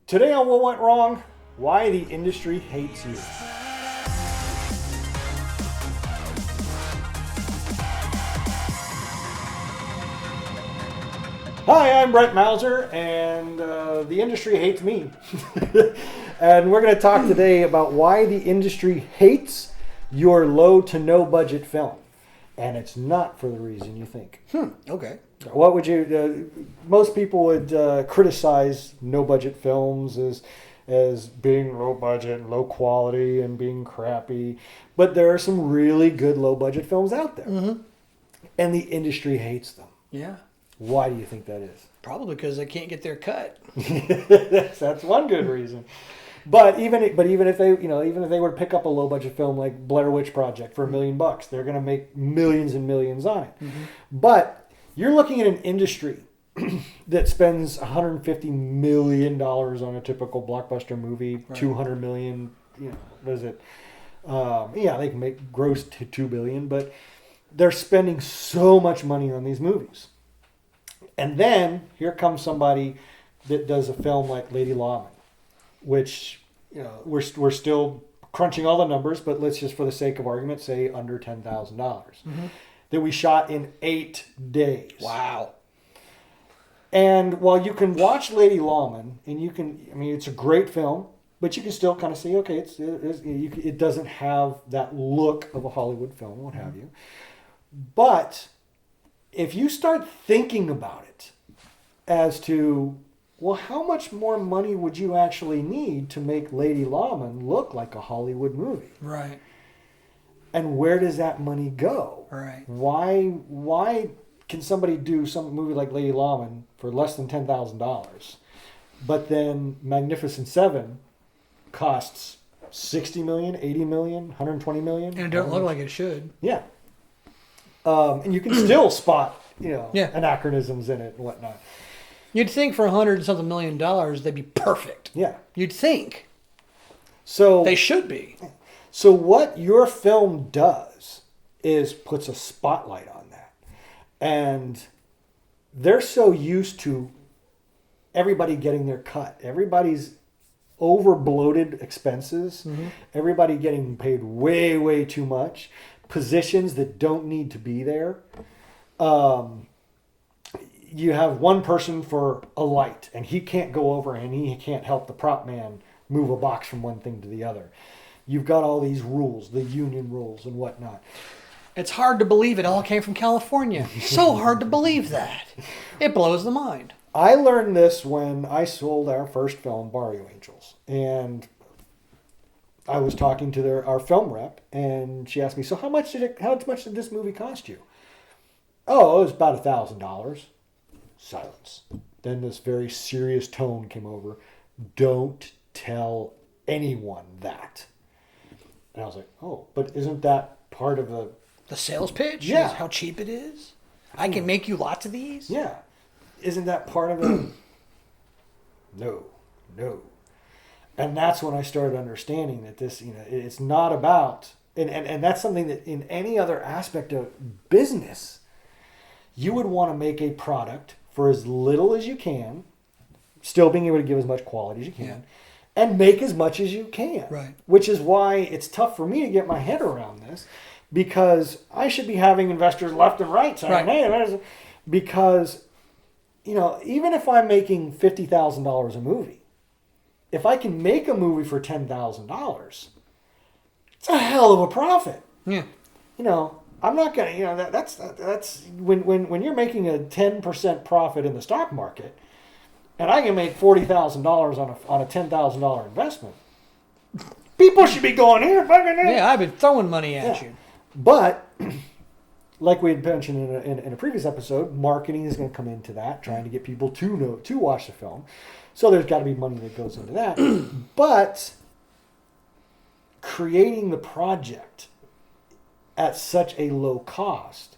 Today on What Went Wrong, why the industry hates you. Hi, I'm Brett Mauser, and the industry hates me. And we're going to talk today about why the industry hates your low to no budget film. And it's not for the reason you think. Okay. What would you? Most people would criticize no budget films as being low budget, and low quality, and being crappy. But there are some really good low budget films out there, and the industry hates them. Yeah. Why do you think that is? Probably because they can't get their cut. That's one good reason. But even if they were to pick up a low budget film like Blair Witch Project for $1 million, they're going to make millions and millions on it. But you're looking at an industry that spends $150 million on a typical blockbuster movie, Right. $200 million. What is it? They can make gross to $2 billion, but they're spending so much money on these movies. And then here comes somebody that does a film like Lady Lawman, which we're still crunching all the numbers, but let's just for the sake of argument say under $10,000 that we shot in 8 days. Wow. And while you can watch Lady Lawman, and it's a great film, but you can still kind of say, okay, it doesn't have that look of a Hollywood film, what have you. But if you start thinking about it as to, well, how much more money would you actually need to make Lady Lawman look like a Hollywood movie? Right. And where does that money go? Right. Why can somebody do some movie like Lady Lawman for less than $10,000, but then Magnificent Seven costs $60 million, $80 million, $120 million? And it don't look like it should. Yeah. And you can still spot, Yeah. anachronisms in it and whatnot. You'd think for $100-something million, they'd be perfect. Yeah. You'd think. So They should be. So what your film does is puts a spotlight on that. And they're so used to everybody getting their cut. Everybody's over bloated expenses. Everybody getting paid way, way too much. Positions that don't need to be there. You have one person for a light, and he can't go over and he can't help the prop man move a box from one thing to the other. You've got all these rules, the union rules and whatnot. It's hard to believe it all came from California. So hard to believe that. It blows the mind. I learned this when I sold our first film, Barrio Angels. And I was talking to our film rep, and she asked me, so how much did this movie cost you? Oh, it was about $1,000. Silence. Then this very serious tone came over. Don't tell anyone that. And I was like, oh, but isn't that part of The sales pitch Yeah. is how cheap it is. I can make you lots of these. Yeah. Isn't that part of it? No. And that's when I started understanding that this, it's not about, and that's something that in any other aspect of business, you would want to make a product for as little as you can, still being able to give as much quality as you can, Yeah. and make as much as you can. Right. Which is why it's tough for me to get my head around this, because I should be having investors left and right saying, Right. hey, because, even if I'm making $50,000 a movie, if I can make a movie for $10,000, it's a hell of a profit. Yeah. I'm not gonna, that's when you're making a 10% profit in the stock market, and I can make $40,000 on a $10,000 investment. People should be going here, fucking Yeah, I've been throwing money at you. But like we had mentioned in a previous episode, marketing is going to come into that, trying to get people to watch the film. So there's got to be money that goes into that. But creating the project at such a low cost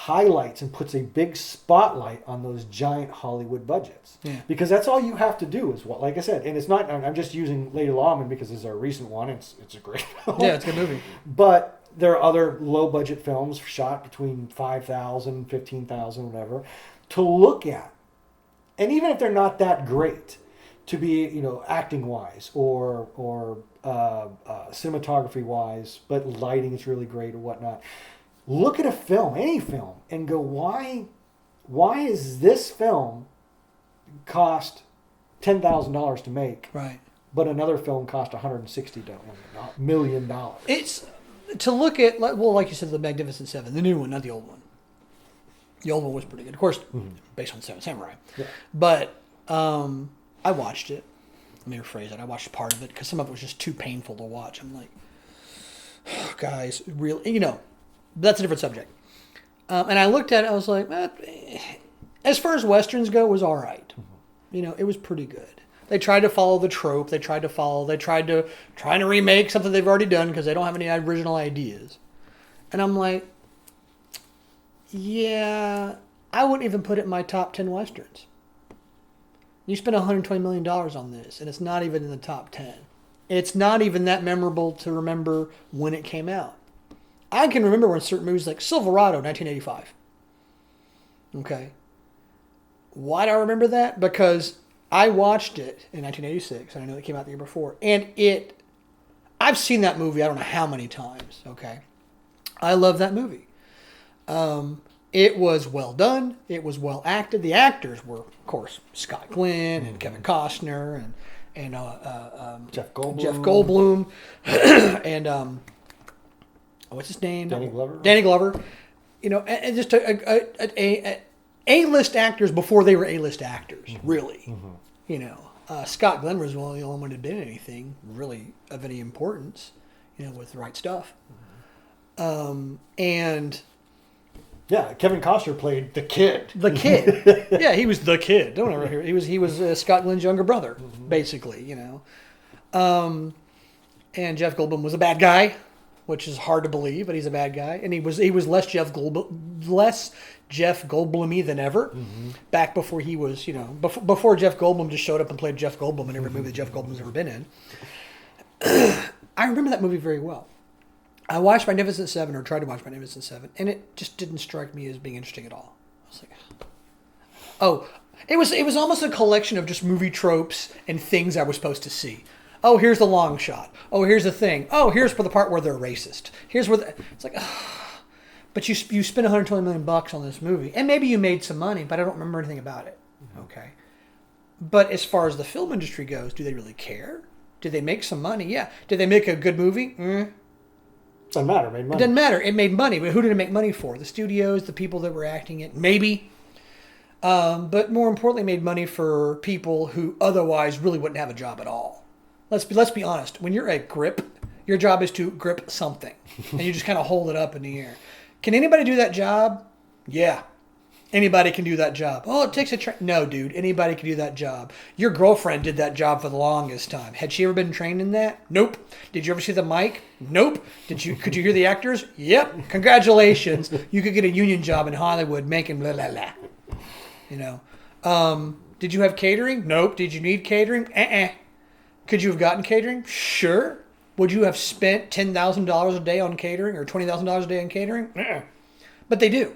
highlights and puts a big spotlight on those giant Hollywood budgets. Yeah. Because that's all you have to do is what, like I said, and it's not, I'm just using Lady Lawman because it's our recent one. It's a great film. Yeah, it's a good movie. But there are other low budget films shot between $5,000, $15,000, whatever, to look at. And even if they're not that great, to be, acting wise or cinematography wise, but lighting is really great or whatnot. Look at a film, any film, and go, why is this film cost $10,000 to make, Right. but another film cost $160 million? It's to look at, like you said, the Magnificent Seven, the new one, not the old one. The old one was pretty good, of course, based on Seven Samurai. Yeah. But I watched it. Let me rephrase it. I watched part of it because some of it was just too painful to watch. I'm like, guys, really, that's a different subject. And I looked at it. I was like, as far as westerns go, it was all right. It was pretty good. They tried to follow the trope. They tried to remake something they've already done because they don't have any original ideas. And I'm like, yeah, I wouldn't even put it in my top 10 westerns. You spent $120 million on this, and it's not even in the top 10. It's not even that memorable to remember when it came out. I can remember when certain movies like Silverado, 1985. Okay. Why do I remember that? Because I watched it in 1986, and I know it came out the year before. And I've seen that movie I don't know how many times, okay? I love that movie. It was well done. It was well acted. The actors were, of course, Scott Glenn and Kevin Costner and Jeff Goldblum. Jeff Goldblum and what's his name? Danny Glover. Danny Glover. And just A-list actors before they were A-list actors, really. Scott Glenn was the only one who had been in anything really of any importance, with the right stuff. And yeah, Kevin Costner played the kid. the kid, yeah, he was the kid. Don't ever hear he was Scott Glenn's younger brother, basically, And Jeff Goldblum was a bad guy, which is hard to believe, but he's a bad guy, and he was less Jeff Goldblum-y than ever. Back before he was, before Jeff Goldblum just showed up and played Jeff Goldblum in every movie that Jeff Goldblum's ever been in. I remember that movie very well. I watched Magnificent Seven, or tried to watch Magnificent Seven, and it just didn't strike me as being interesting at all. I was like, oh, it was almost a collection of just movie tropes and things I was supposed to see. Oh, here's the long shot. Oh, here's the thing. Oh, here's for the part where they're racist. Here's where it's like, but you spent $120 million on this movie, and maybe you made some money, but I don't remember anything about it. Okay. But as far as the film industry goes, do they really care? Did they make some money? Yeah. Did they make a good movie? Doesn't matter. It made money. It doesn't matter. It made money, but who did it make money for? The studios, the people that were acting it, maybe. But more importantly, made money for people who otherwise really wouldn't have a job at all. Let's be honest. When you're at grip, your job is to grip something, and you just kind of hold it up in the air. Can anybody do that job? Yeah. Anybody can do that job. Oh, it takes a No, dude. Anybody can do that job. Your girlfriend did that job for the longest time. Had she ever been trained in that? Nope. Did you ever see the mic? Nope. Could you hear the actors? Yep. Congratulations. You could get a union job in Hollywood making blah, blah, blah. Did you have catering? Nope. Did you need catering? Could you have gotten catering? Sure. Would you have spent $10,000 a day on catering or $20,000 a day on catering? But they do.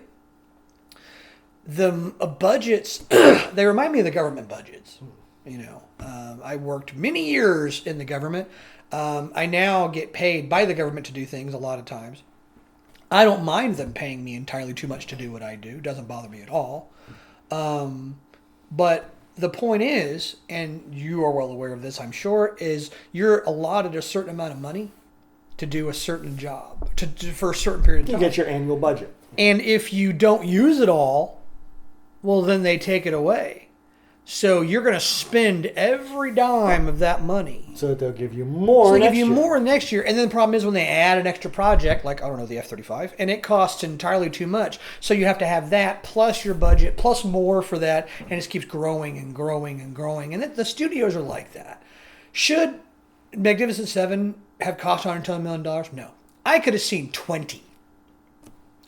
The budgets, they remind me of the government budgets. I worked many years in the government. I now get paid by the government to do things a lot of times. I don't mind them paying me entirely too much to do what I do. It doesn't bother me at all. But the point is, and you are well aware of this, I'm sure, is you're allotted a certain amount of money to do a certain job for a certain period of time. You get your annual budget. And if you don't use it all, well, then they take it away. So you're going to spend every dime of that money. So that they'll give you more So they next give you year. more next year. And then the problem is when they add an extra project, like, I don't know, the F-35, and it costs entirely too much. So you have to have that plus your budget, plus more for that, and it just keeps growing and growing and growing. And the studios are like that. Should Magnificent Seven have cost $110 million? No. I could have seen 20.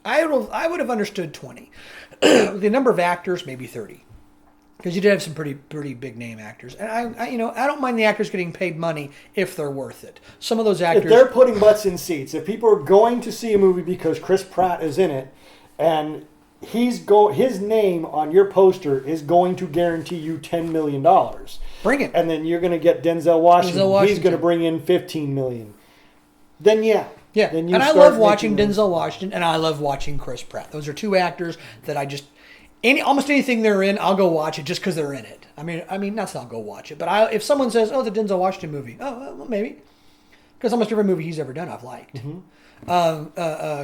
I would have understood 20. The number of actors, maybe 30. Because you did have some pretty big name actors. And I don't mind the actors getting paid money if they're worth it. Some of those actors... If they're putting butts in seats, if people are going to see a movie because Chris Pratt is in it, and his name on your poster is going to guarantee you $10 million. Bring it. And then you're going to get Denzel Washington. Denzel He's going to Washington. bring in $15 million. Then yeah. Yeah, Then you and I start love watching making- Denzel Washington, and I love watching Chris Pratt. Those are two actors that I just almost anything they're in, I'll go watch it just because they're in it. I mean, not that I'll go watch it, but if someone says, "Oh, the Denzel Washington movie," well, maybe, because almost every movie he's ever done, I've liked.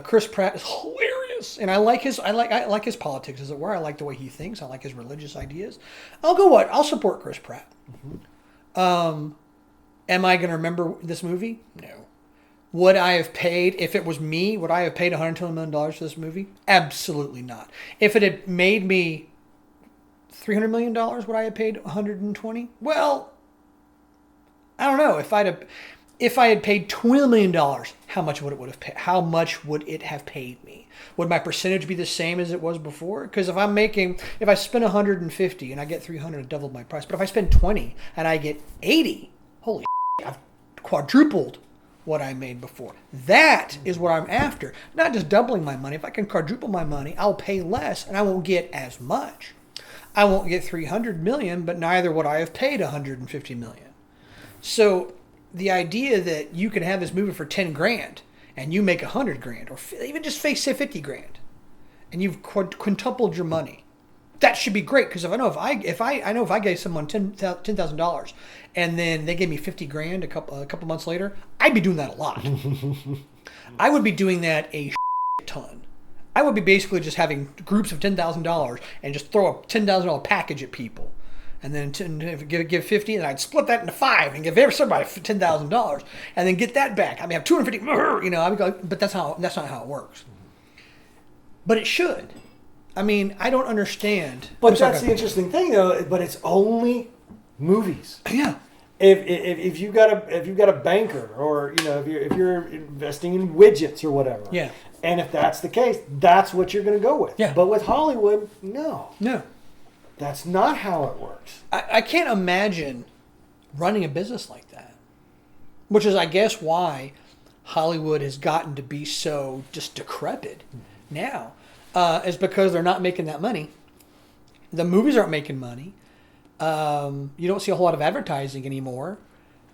Chris Pratt is hilarious, and I like his politics, as it were. I like the way he thinks. I like his religious ideas. I'll support Chris Pratt. Am I going to remember this movie? No. Would I have paid, if it was me, would I have paid $120 million for this movie? Absolutely not. If it had made me $300 million, would I have paid 120? Well, I don't know. If I had paid $20 million, how much would it have paid me? Would my percentage be the same as it was before? Because if I spend 150 and I get 300, I doubled my price. But if I spend 20 and I get 80, holy shit, I've quadrupled what I made before. That is what I'm after. Not just doubling my money. If I can quadruple my money, I'll pay less and I won't get as much. I won't get 300 million, but neither would I have paid 150 million. So the idea that you can have this movie for 10 grand and you make 100 grand, or even just say 50 grand, and you've quintupled your money, that should be great. Because if I gave someone $10,000 and then they gave me 50 grand a couple months later, I'd be doing that a lot. I would be doing that a ton. I would be basically just having groups of $10,000 and just throw a $10,000 package at people, and then give 50, and I'd split that into 5 and give everybody $10,000, and then get that back. I mean, have 250. But that's not how it works. But it should. I mean, I don't understand. But that's the interesting thing, though. But it's only movies. Yeah. If you got a banker, or if you're investing in widgets or whatever. Yeah. And if that's the case, that's what you're going to go with. Yeah. But with Hollywood, no. No. That's not how it works. I can't imagine running a business like that. Which is, I guess, why Hollywood has gotten to be so just decrepit now. Is because they're not making that money. The movies aren't making money. You don't see a whole lot of advertising anymore.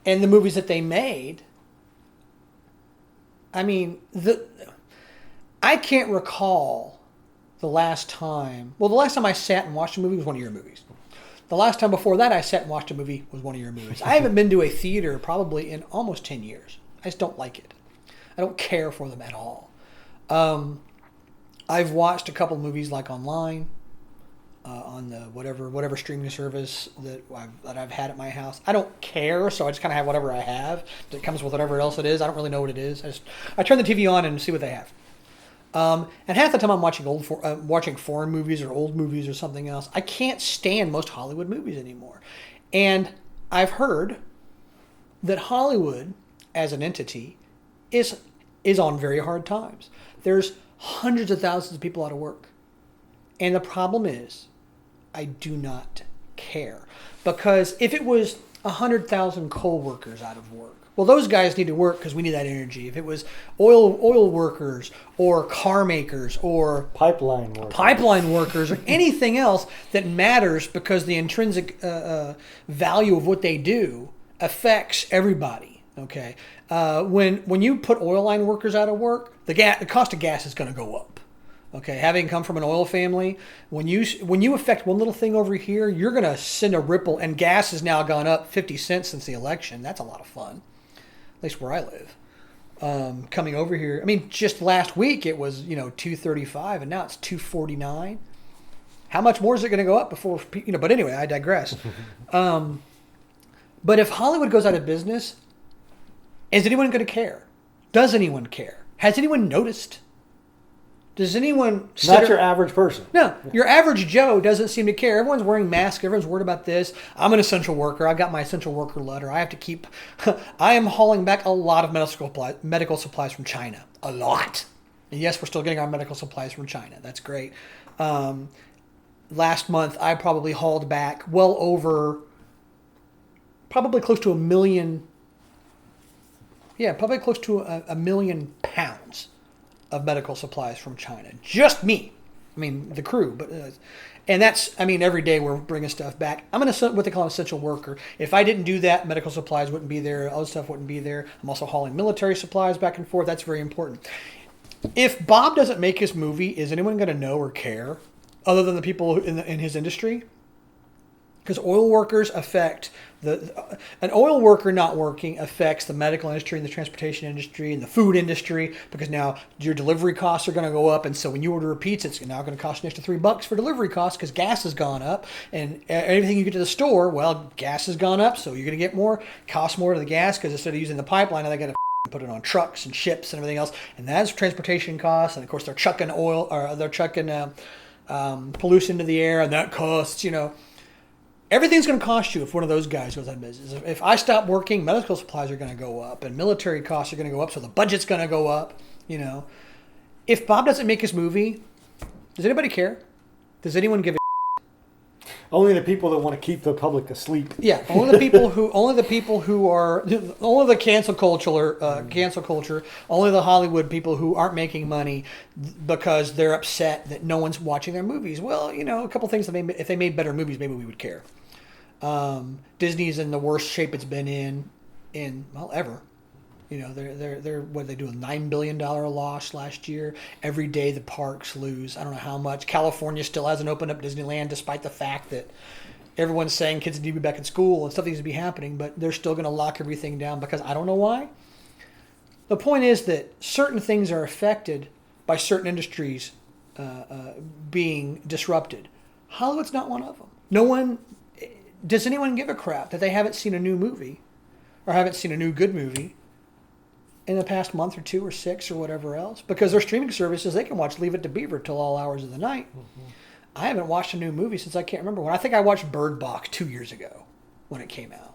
And the movies that they made, I mean, I can't recall the last time I sat and watched a movie was one of your movies. The last time before that I sat and watched a movie was one of your movies. I haven't been to a theater probably in almost 10 years. I just don't like it. I don't care for them at all. I've watched a couple movies like online, on the whatever streaming service that I've had at my house. I don't care, so I just kind of have whatever I have that comes with whatever else it is. I don't really know what it is. I turn the TV on and see what they have. And half the time I'm watching foreign movies or old movies or something else. I can't stand most Hollywood movies anymore. And I've heard that Hollywood as an entity is on very hard times. There's hundreds of thousands of people out of work. And the problem is, I do not care. Because if it was 100,000 coal workers out of work, well, those guys need to work because we need that energy. If it was oil workers or car makers or Pipeline workers or anything else that matters because the intrinsic value of what they do affects everybody. Okay, when you put oil line workers out of work, the cost of gas is going to go up. Okay, having come from an oil family, when you affect one little thing over here, you're going to send a ripple, and gas has now gone up 50 cents since the election. That's a lot of fun, at least where I live. Coming over here, I mean, just last week it was $2.35, and now it's $2.49. How much more is it going to go up before? But anyway, I digress. But if Hollywood goes out of business, is anyone going to care? Does anyone care? Has anyone noticed? Does anyone... Not your average person. No, your average Joe doesn't seem to care. Everyone's wearing masks. Everyone's worried about this. I'm an essential worker. I got my essential worker letter. I have to keep... I am hauling back a lot of medical supplies from China. A lot. And yes, we're still getting our medical supplies from China. That's great. Last month, I probably hauled back well over... Probably close to 1 million... Yeah, probably close to a million pounds of medical supplies from China. Just me. I mean, the crew, but and that's, I mean, every day we're bringing stuff back. I'm what they call an essential worker. If I didn't do that, medical supplies wouldn't be there, other stuff wouldn't be there. I'm also hauling military supplies back and forth. That's very important. If Bob doesn't make his movie, is anyone going to know or care, other than the people in his industry? Because oil workers affect an oil worker not working affects the medical industry and the transportation industry and the food industry, because now your delivery costs are going to go up, and so when you order a pizza, it's now going to cost an extra $3 for delivery costs because gas has gone up, and everything you get to the store, well, gas has gone up, so you're going to get more, cost more to the gas because instead of using the pipeline, now they got to put it on trucks and ships and everything else, and that's transportation costs, and of course they're chucking oil or they're chucking pollution into the air, and that costs, everything's going to cost you if one of those guys goes out of business. If I stop working, medical supplies are going to go up, and military costs are going to go up, so the budget's going to go up. If Bob doesn't make his movie, does anybody care? Does anyone give a Only the people that want to keep the public asleep. Yeah, only the people who are only the cancel culture, only the Hollywood people who aren't making money because they're upset that no one's watching their movies. Well, a couple things that if they made better movies, maybe we would care. Disney's in the worst shape it's been in ever. They're what they do, a $9 billion loss last year. Every day the parks lose, I don't know how much. California still hasn't opened up Disneyland, despite the fact that everyone's saying kids need to be back in school and stuff needs to be happening, but they're still going to lock everything down because I don't know why. The point is that certain things are affected by certain industries being disrupted. Hollywood's not one of them. Does anyone give a crap that they haven't seen a new movie or haven't seen a new good movie in the past month or 2 or 6 or whatever else? Because their streaming services, they can watch Leave It to Beaver till all hours of the night. Mm-hmm. I haven't watched a new movie since I can't remember when. I think I watched Bird Box 2 years ago when it came out.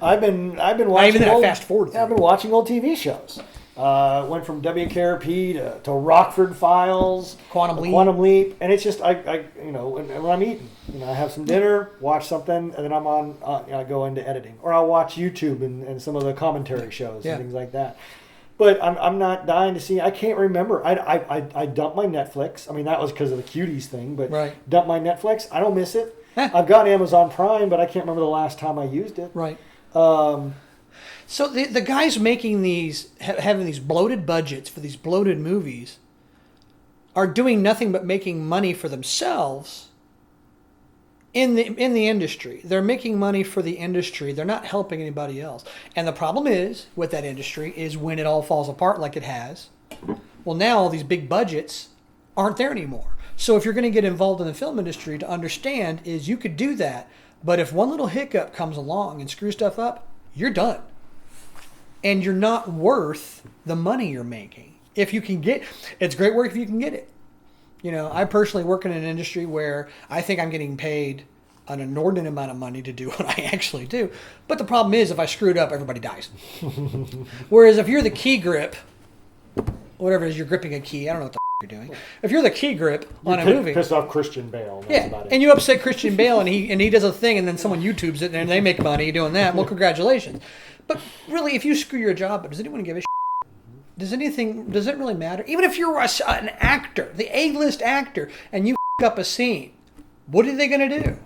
I've been watching. Fast forward. I've been watching old TV shows. Went from WKRP to Rockford Files, Quantum Leap, and it's just I when I'm eating, I have some dinner, watch something, and then I'm on. I go into editing, or I'll watch YouTube and some of the commentary shows and things like that. But I'm not dying to see. I can't remember. I dumped my Netflix. I mean, that was because of the Cuties thing, but dumped my Netflix. I don't miss it. I've got Amazon Prime, but I can't remember the last time I used it. Right. So the guys making having these bloated budgets for these bloated movies are doing nothing but making money for themselves in the industry. They're making money for the industry. They're not helping anybody else. And the problem is with that industry is when it all falls apart like it has, well, now all these big budgets aren't there anymore. So if you're going to get involved in the film industry, to understand is you could do that, but if one little hiccup comes along and screws stuff up, you're done. And you're not worth the money you're making. If you can it's great work if you can get it. I personally work in an industry where I think I'm getting paid an inordinate amount of money to do what I actually do. But the problem is if I screw it up, everybody dies. Whereas if you're the key grip, whatever it is, you're gripping a key, I don't know what the you're doing. If you're the key grip on a movie, piss off Christian Bale. That's about it. And you upset Christian Bale, and he does a thing, and then someone YouTubes it, and they make money doing that. Well, congratulations. But really, if you screw your job up, does anyone give a shit? Does it really matter? Even if you're an actor, the A-list actor, and you up a scene, what are they going to do?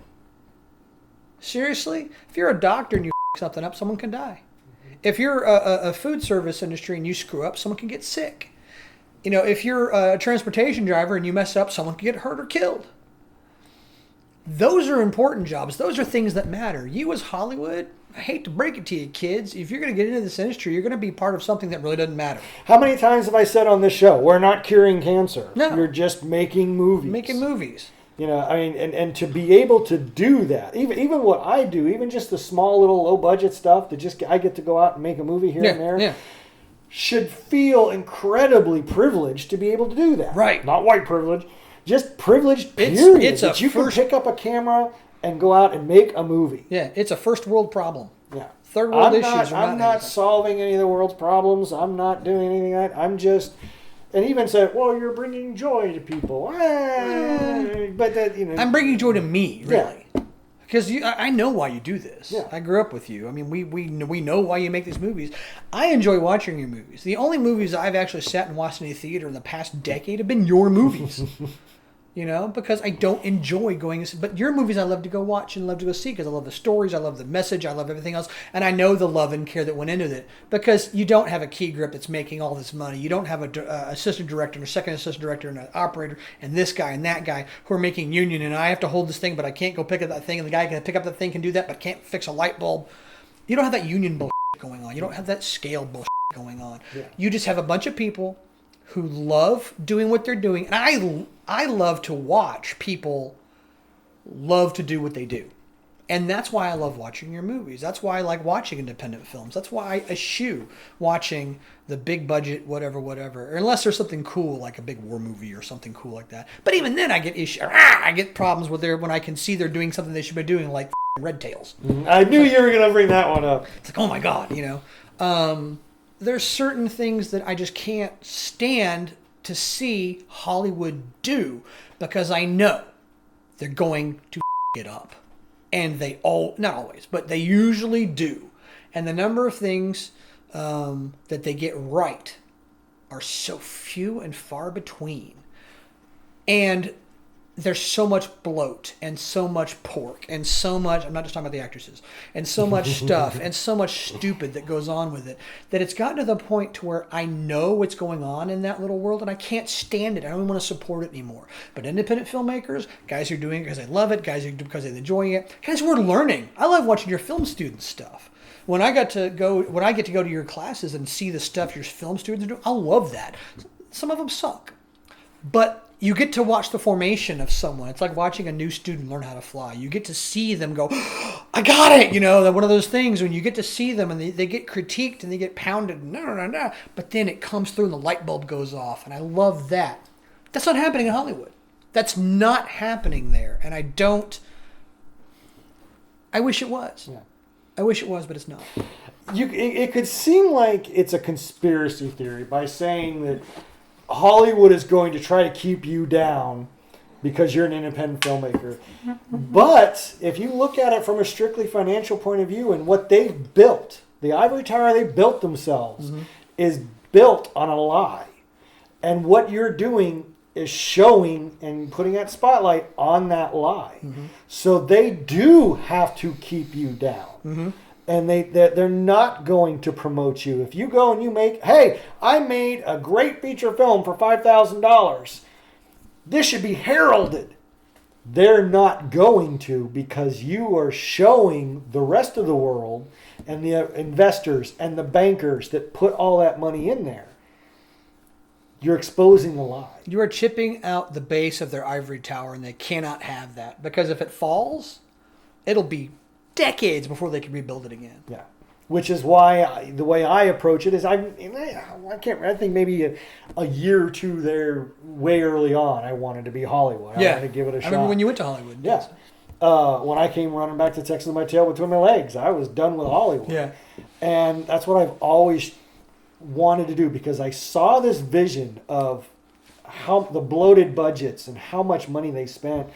Seriously? If you're a doctor and you something up, someone can die. If you're a food service industry and you screw up, someone can get sick. If you're a transportation driver and you mess up, someone can get hurt or killed. Those are important jobs. Those are things that matter. You as Hollywood, I hate to break it to you, kids, if you're going to get into this industry, you're going to be part of something that really doesn't matter. How many times have I said on this show, we're not curing cancer. No. You're just making movies. Making movies. And to be able to do that, even what I do, even just the small little low budget stuff I get to go out and make a movie here and there, should feel incredibly privileged to be able to do that. Right. Not white privilege, just privileged, period. It's that you can pick up a camera and go out and make a movie. Yeah, it's a first world problem. Yeah. Third world issues I'm not solving any of the world's problems. I'm not doing anything like that. I'm just... And even said, well, you're bringing joy to people. But that, I'm bringing joy to me, really. Yeah. Because I know why you do this. Yeah. I grew up with you. I mean, we know why you make these movies. I enjoy watching your movies. The only movies I've actually sat and watched in a theater in the past decade have been your movies. You know, because I don't enjoy going. But your movies I love to go watch and love to go see because I love the stories, I love the message, I love everything else, and I know the love and care that went into it. Because you don't have a key grip that's making all this money. You don't have a assistant director and a second assistant director and an operator and this guy and that guy who are making union, and I have to hold this thing, but I can't go pick up that thing, and the guy can pick up that thing can do that, but can't fix a light bulb. You don't have that union bullshit going on. You don't have that scale bullshit going on. Yeah. You just have a bunch of people who love doing what they're doing, and I love to watch people love to do what they do. And that's why I love watching your movies. That's why I like watching independent films. That's why I eschew watching the big budget, whatever, unless there's something cool, like a big war movie or something cool like that. But even then, I get problems with when I can see they're doing something they should be doing, like Red Tails. I knew you were going to bring that one up. It's like, oh my God, you know. There's certain things that I just can't stand to see Hollywood do because I know they're going to it up. And they not always, but they usually do. And the number of things that they get right are so few and far between. And there's so much bloat and so much pork and so much, I'm not just talking about the actresses, and so much stuff and so much stupid that goes on with it, that it's gotten to the point to where I know what's going on in that little world and I can't stand it. I don't even want to support it anymore. But independent filmmakers, guys who are doing it because they love it, guys who do it because they're enjoying it, guys who are learning. I love watching your film student stuff. When I get to go to your classes and see the stuff your film students are doing, I love that. Some of them suck. But you get to watch the formation of someone. It's like watching a new student learn how to fly. You get to see them go, I got it. You know, one of those things when you get to see them and they get critiqued and they get pounded. No. But then it comes through and the light bulb goes off. And I love that. That's not happening in Hollywood. That's not happening there. And I wish it was. Yeah. I wish it was, but it's not. It could seem like it's a conspiracy theory by saying that Hollywood is going to try to keep you down because you're an independent filmmaker. But if you look at it from a strictly financial point of view and what they've built, the ivory tower they built themselves is built on a lie. And what you're doing is showing and putting that spotlight on that lie. So they do have to keep you down. And they're not going to promote you. If you go and you hey, I made a great feature film for $5,000. This should be heralded. They're not going to, because you are showing the rest of the world and the investors and the bankers that put all that money in there. You're exposing a lie. You are chipping out the base of their ivory tower, and they cannot have that. Because if it falls, it'll be decades before they can rebuild it again. Yeah, which is why the way I approach it is I think maybe a year or two there, way early on, I wanted to be Hollywood. I wanted to give it a shot. I remember when you went to Hollywood. Yeah. When I came running back to Texas with my tail between my legs, I was done with Hollywood. Yeah. And that's what I've always wanted to do, because I saw this vision of how the bloated budgets and how much money they spent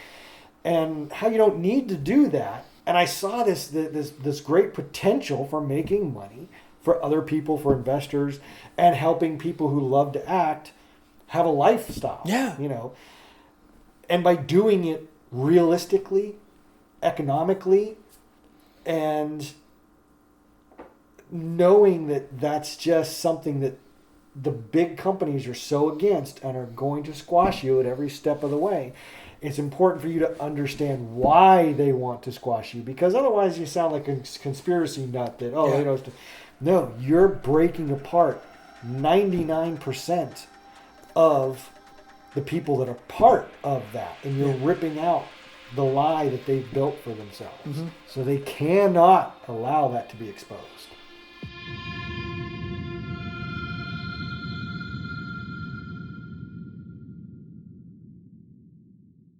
and how you don't need to do that. And I saw this great potential for making money for other people, for investors, and helping people who love to act have a lifestyle. Yeah. You know, and by doing it realistically, economically, and knowing that that's just something that the big companies are so against and are going to squash you at every step of the way. It's important for you to understand why they want to squash you, because otherwise you sound like a conspiracy nut that, no, you're breaking apart 99% of the people that are part of that, and you're ripping out the lie that they've built for themselves. So they cannot allow that to be exposed.